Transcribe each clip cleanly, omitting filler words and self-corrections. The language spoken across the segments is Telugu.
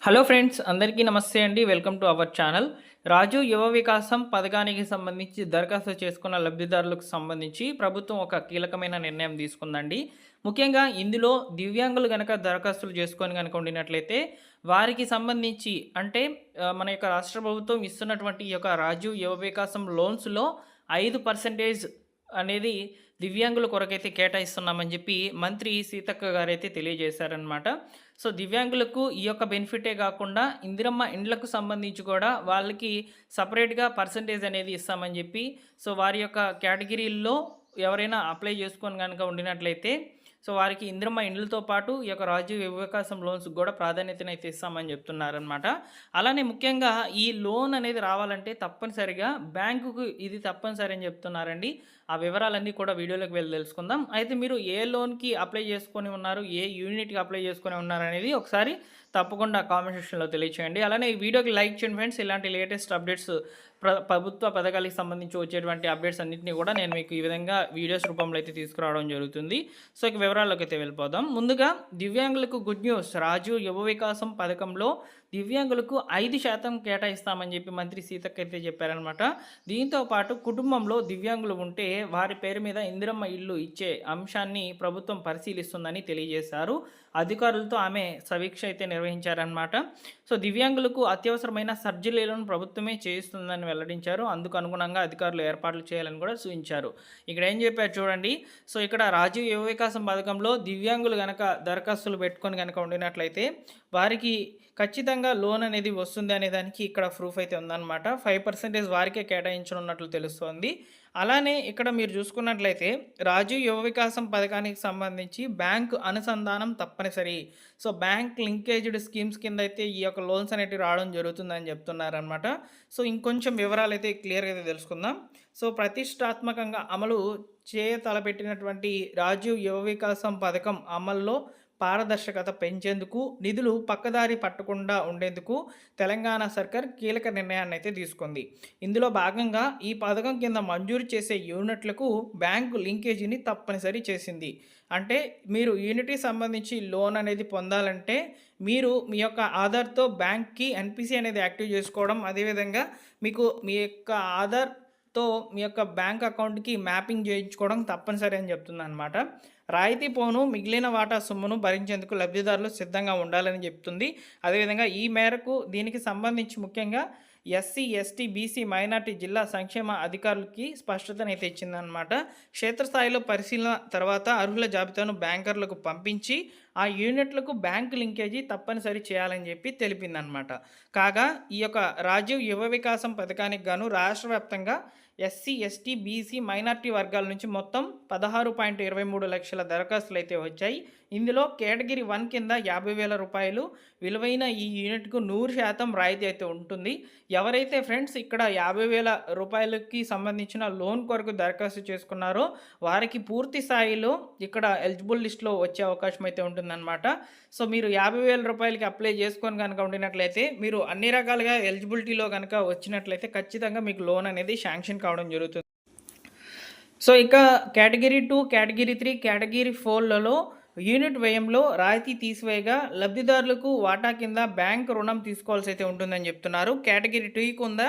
హలో ఫ్రెండ్స్, అందరికీ నమస్తే అండి. Welcome to our channel. Raju Yuva Vikasam పథకానికి సంబంధించి దరఖాస్తు చేసుకున్న లబ్ధిదారులకు సంబంధించి ప్రభుత్వం ఒక కీలకమైన నిర్ణయం తీసుకుందండి. ముఖ్యంగా ఇందులో దివ్యాంగులు గనక దరఖాస్తులు చేసుకొని గనక ఉండినట్లయితే వారికి సంబంధించి అంటే మన యొక్క రాష్ట్ర ప్రభుత్వం ఇస్తున్నటువంటి ఈ యొక్క రాజు యువ వికాసం లోన్స్‌లో 5% అనేది దివ్యాంగుల కొరకైతే కేటాయిస్తున్నామని చెప్పి మంత్రి సీతక్క గారైతే తెలియజేశారనమాట. సో, దివ్యాంగులకు ఈ యొక్క బెనిఫిటే గాకుండా ఇందిరమ్మ ఇండ్లకు సంబంధించి కూడా వాళ్ళకి సెపరేట్‌గా పర్సెంటేజ్ అనేది ఇస్తామని జెప్పి, సో, వారి యొక్క కేటగిరీల్లో ఎవరైనా అప్లై చేసుకొని గనక ఉండినట్లయితే, సో, వారికి ఇందిరమ్మ ఇండ్లతో పాటు ఈ యొక్క రాజీవ్ వికాసం లోన్స్‌కి గూడా ప్రాధాన్యతనైతే ఇస్తామని జెప్తున్నారనమాట. అలానే ముఖ్యంగా ఈ లోన్ అనేది రావాలంటే తప్పనిసరిగా బ్యాంకుకు ఇది తప్పనిసరి అని జెప్తున్నారండి. ఆ వివరాలన్నీ కూడా వీడియోలోకి వెళ్ళి తెలుసుకుందాం. అయితే మీరు ఏ లోన్‌కి అప్లై చేసుకొని ఉన్నారు, ఏ యూనిట్‌కి అప్లై చేసుకొని ఉన్నారనేది ఒకసారి తప్పకుండా కామెంట్ సెక్షన్‌లో తెలియచేయండి. అలానే ఈ వీడియోకి లైక్ చేయండి ఫ్రెండ్స్. ఇలాంటి లేటెస్ట్ అప్డేట్స్ ప్రభుత్వ పథకాలకు సంబంధించి వచ్చేటువంటి అప్డేట్స్ అన్నింటినీ కూడా నేను మీకు ఈ విధంగా వీడియోస్ రూపంలో అయితే తీసుకురావడం జరుగుతుంది. సో, ఇక వివరాల్లోకి అయితే వెళ్ళిపోదాం. ముందుగా దివ్యాంగులకు గుడ్ న్యూస్. రాజు యువ వికాసం పథకంలో దివ్యాంగులకు 5% కేటాయిస్తామని చెప్పి మంత్రి సీతక్క అయితే చెప్పారనమాట. దీంతో పాటు కుటుంబంలో దివ్యాంగులు ఉంటే వారి పేరు మీద ఇందిరమ్మ ఇల్లు ఇచ్చే అంశాన్ని ప్రభుత్వం పరిశీలిస్తుందని తెలియజేశారు. అధికారులతో ఆమె సమీక్ష అయితే నిర్వహించారనమాట. సో, దివ్యాంగులకు అత్యవసరమైన సర్జరీలను ప్రభుత్వమే చేయిస్తుందని వెల్లడించారు. అందుకు అనుగుణంగా అధికారులు ఏర్పాట్లు చేయాలని కూడా సూచించారు. ఇక్కడ ఏం చెప్పారు చూడండి. సో, ఇక్కడ రాజీవ్ యువ వికాసం పథకంలో దివ్యాంగులు గనక దరఖాస్తులు పెట్టుకొని గనక ఉండినట్లయితే వారికి ఖచ్చితంగా లోన్ అనేది వస్తుంది అనే దానికి ఇక్కడ ప్రూఫ్ అయితే ఉందన్నమాట. 5% వారికే కేటాయించనున్నట్లు తెలుస్తోంది. అలానే ఇక్కడ మీరు చూసుకున్నట్లయితే రాజీవ్ యువ వికాసం పథకానికి సంబంధించి బ్యాంకు అనుసంధానం తప్పనిసరి. సో, బ్యాంక్ లింకేజ్డ్ స్కీమ్స్ కింద అయితే ఈ యొక్క లోన్స్ అనేటివి రావడం జరుగుతుందని చెప్తున్నారనమాట. సో, ఇంకొంచెం వివరాలైతే క్లియర్‌గా అయితే తెలుసుకుందాం. సో, ప్రతిష్టాత్మకంగా అమలు తలపెట్టినటువంటి రాజీవ్ యువ వికాసం పథకం అమల్లో పారదర్శకత పెంచేందుకు, నిధులు పక్కదారి పట్టకుండా ఉండేందుకు తెలంగాణ సర్కార్ కీలక నిర్ణయాన్ని అయితే తీసుకుంది. ఇందులో భాగంగా ఈ పథకం కింద మంజూరు చేసే యూనిట్లకు బ్యాంకు లింకేజీని తప్పనిసరి చేసింది. అంటే మీరు యూనిట్‌కి సంబంధించి లోన్ అనేది పొందాలంటే మీరు మీ యొక్క ఆధార్‌తో బ్యాంక్‌కి ఎన్‌పీసీ అనేది యాక్టివ్ చేసుకోవడం, అదేవిధంగా మీకు మీ యొక్క ఆధార్‌తో మీ యొక్క బ్యాంక్ అకౌంట్‌కి మ్యాపింగ్ చేయించుకోవడం తప్పనిసరి అని చెప్తుందనమాట. రాయితీ పోను మిగిలిన వాటా సొమ్మును భరించేందుకు లబ్ధిదారులు సిద్ధంగా ఉండాలని చెప్తుంది. అదేవిధంగా ఈ మేరకు దీనికి సంబంధించి ముఖ్యంగా ఎస్సీ, ఎస్టీ, బీసీ, మైనార్టీ జిల్లా సంక్షేమ అధికారులకి స్పష్టతనైతే ఇచ్చిందనమాట. క్షేత్రస్థాయిలో పరిశీలన తర్వాత అర్హుల జాబితాను బ్యాంకర్లకు పంపించి ఆ యూనిట్లకు బ్యాంకు లింకేజీ తప్పనిసరి చేయాలని చెప్పి తెలిపిందనమాట. కాగా ఈ యొక్క రాజీవ్ యువ వికాసం పథకానికి గాను రాష్ట్ర వ్యాప్తంగా ఎస్సీ, ఎస్టీ, బీసీ, మైనార్టీ వర్గాల నుంచి మొత్తం 16.23 లక్షల దరఖాస్తులు అయితే వచ్చాయి. ఇందులో కేటగిరీ 1 కింద రూ. 50,000 విలువైన ఈ యూనిట్‌కు 100% రాయితీ అయితే ఉంటుంది. ఎవరైతే ఫ్రెండ్స్ ఇక్కడ రూ. 50,000కి సంబంధించిన లోన్ కొరకు దరఖాస్తు చేసుకున్నారో వారికి పూర్తి స్థాయిలో ఇక్కడ ఎలిజిబుల్ లిస్ట్‌లో వచ్చే అవకాశం అయితే ఉంటుందన్నమాట. సో, మీరు రూ. 50,000కి అప్లై చేసుకొని గనక ఉండినట్లయితే మీరు అన్ని రకాలుగా ఎలిజిబిలిటీలో గనక వచ్చినట్లయితే ఖచ్చితంగా మీకు లోన్ అనేది శాంక్షన్ కావడం జరుగుతుంది. సో, ఇక కేటగిరీ 2, కేటగిరీ 3, కేటగిరీ 4లలో యూనిట్ వ్యయంలో రాయితీ తీసివేయగా లబ్ధిదారులకు వాటా కింద బ్యాంక్ రుణం తీసుకోవాల్సి అయితే ఉంటుందని చెప్తున్నారు. కేటగిరీ 2 కింద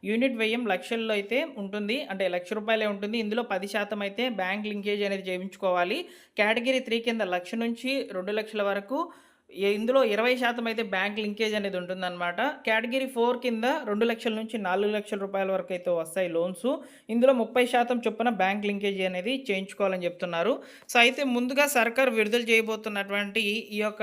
యూనిట్ వ్యయం లక్షల్లో అయితే ఉంటుంది. అంటే రూ. 1,00,000 ఉంటుంది. ఇందులో 10% అయితే బ్యాంక్ లింకేజ్ అనేది చేయించుకోవాలి. కేటగిరీ 3 కింద 1,00,000 నుంచి 2,00,000 వరకు ఇందులో 20% అయితే బ్యాంక్ లింకేజ్ అనేది ఉంటుందన్నమాట. కేటగిరీ 4 కింద 2,00,000 నుంచి 4,00,000 వరకు అయితే వస్తాయి లోన్స్. ఇందులో 30% చొప్పున బ్యాంక్ లింకేజ్ అనేది చేయించుకోవాలని చెప్తున్నారు. సో, అయితే ముందుగా సర్కార్ విడుదల చేయబోతున్నటువంటి ఈ యొక్క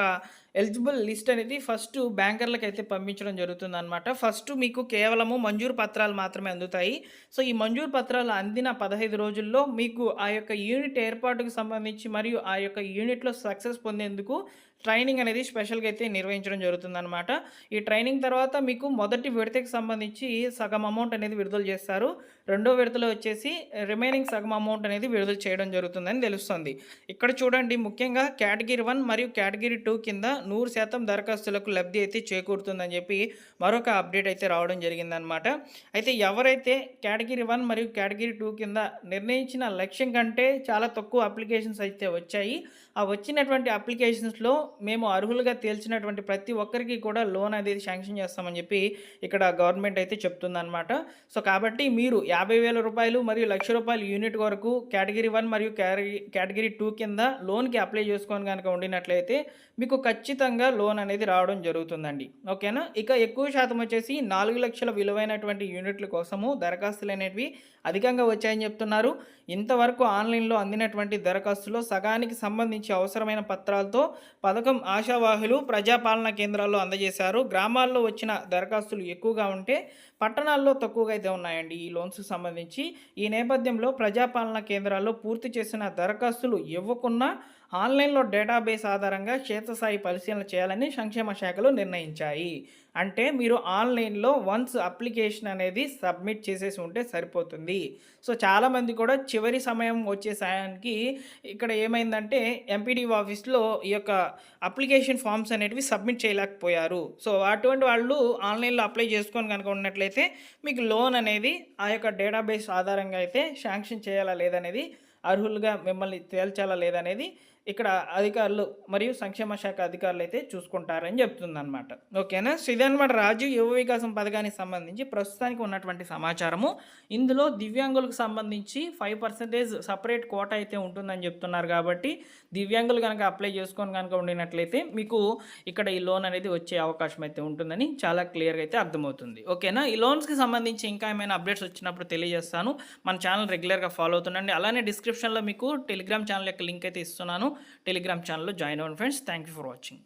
ఎలిజిబుల్ లిస్ట్ అనేది ఫస్ట్ బ్యాంకర్లకైతే పంపించడం జరుగుతుందనమాట. ఫస్ట్ మీకు కేవలము మంజూరు పత్రాలు మాత్రమే అందుతాయి. సో, ఈ మంజూరు పత్రాలు అందిన 15 రోజుల్లో మీకు ఆ యొక్క యూనిట్ ఏర్పాటుకు సంబంధించి మరియు ఆ యొక్క యూనిట్‌లో సక్సెస్ పొందేందుకు ట్రైనింగ్ అనేది స్పెషల్‌గా అయితే నిర్వహించడం జరుగుతుందనమాట. ఈ ట్రైనింగ్ తర్వాత మీకు మొదటి విడతకి సంబంధించి సగం అమౌంట్ అనేది విడుదల చేస్తారు. రెండో విడతలో వచ్చేసి రిమైనింగ్ సగం అమౌంట్ అనేది విడుదల చేయడం జరుగుతుందని తెలుస్తుంది. ఇక్కడ చూడండి, ముఖ్యంగా కేటగిరీ 1 మరియు కేటగిరీ 2 కింద 100% దరఖాస్తులకు లబ్ధి అయితే చేకూరుతుందని చెప్పి మరొక అప్డేట్ అయితే రావడం జరిగిందనమాట. అయితే ఎవరైతే కేటగిరీ 1 మరియు కేటగిరీ 2 కింద నిర్ణయించిన లక్ష్యం కంటే చాలా తక్కువ అప్లికేషన్స్ అయితే వచ్చాయి. ఆ వచ్చినటువంటి అప్లికేషన్స్‌లో మేము అర్హులుగా తేల్చినటువంటి ప్రతి ఒక్కరికి కూడా లోన్ అనేది శాంక్షన్ చేస్తామని చెప్పి ఇక్కడ గవర్నమెంట్ అయితే చెప్తుందనమాట. సో, కాబట్టి మీరు రూ. 50,000 మరియు రూ. 1,00,000 యూనిట్ వరకు కేటగిరీ 1 మరియు కేటగిరీ 2 కింద లోన్‌కి అప్లై చేసుకొని గనక ఉండినట్లయితే మీకు ఖచ్చితంగా లోన్ అనేది రావడం జరుగుతుందండి. ఓకేనా? ఇక ఎక్కువ శాతం వచ్చేసి 4,00,000 విలువైనటువంటి యూనిట్ల కోసము దరఖాస్తులనేటివి అధికంగా వచ్చాయని చెప్తున్నారు. ఇంతవరకు ఆన్‌లైన్‌లో అందినటువంటి దరఖాస్తులో సగానికి సంబంధించి అవసరమైన పత్రాలతో పథకం ఆశావాహులు ప్రజాపాలనా కేంద్రాల్లో అందజేశారు. గ్రామాల్లో వచ్చిన దరఖాస్తులు ఎక్కువగా ఉంటే పట్టణాల్లో తక్కువగా అయితే ఉన్నాయండి ఈ లోన్స్‌కి సంబంధించి. ఈ నేపథ్యంలో ప్రజాపాలనా కేంద్రాల్లో పూర్తి చేసిన దరఖాస్తులు ఇవ్వకున్నా ఆన్‌లైన్‌లో డేటాబేస్ ఆధారంగా క్షేత్రస్థాయి పరిశీలన చేయాలని సంక్షేమ శాఖలు నిర్ణయించాయి. అంటే మీరు ఆన్‌లైన్‌లో వన్స్ అప్లికేషన్ అనేది సబ్మిట్ చేసేసి ఉంటే సరిపోతుంది. సో, చాలామంది కూడా చివరి సమయం వచ్చే సమయానికి ఇక్కడ ఏమైందంటే ఎంపీడీఓ ఆఫీస్‌లో ఈ యొక్క అప్లికేషన్ ఫార్మ్స్ అనేటివి సబ్మిట్ చేయలేకపోయారు. సో, అటువంటి వాళ్ళు ఆన్‌లైన్‌లో అప్లై చేసుకొని గనుక ఉన్నట్లయితే మీకు లోన్ అనేది ఆ యొక్క డేటాబేస్ ఆధారంగా అయితే శాంక్షన్ చేయాలా లేదనేది, అర్హులుగా మిమ్మల్ని తేల్చాలా లేదనేది ఇక్కడ అధికారులు మరియు సంక్షేమ శాఖ అధికారులు అయితే చూసుకుంటారని చెప్తుందనమాట. ఓకేనా? సో, ఇదనమాట రాజీవ్ యువ వికాసం పథకానికి సంబంధించి ప్రస్తుతానికి ఉన్నటువంటి సమాచారము. ఇందులో దివ్యాంగులకు సంబంధించి 5% సెపరేట్ కోటా అయితే ఉంటుందని చెప్తున్నారు కాబట్టి దివ్యాంగులు కనుక అప్లై చేసుకొని కనుక ఉండినట్లయితే మీకు ఇక్కడ ఈ లోన్ అనేది వచ్చే అవకాశం అయితే ఉంటుందని చాలా క్లియర్గా అయితే అర్థమవుతుంది. ఓకేనా? ఈ లోన్స్కి సంబంధించి ఇంకా ఏమైనా అప్డేట్స్ వచ్చినప్పుడు తెలియజేస్తాను. మన ఛానల్ రెగ్యులర్గా ఫాలో అవుతుండండి. అలానే డిస్క్రిప్షన్లో మీకు టెలిగ్రామ్ ఛానల్ యొక్క లింక్ అయితే ఇస్తున్నాను. టెలిగ్రామ్ ఛానల్లో జాయిన్ అవ్వండి friends. Thank you for watching.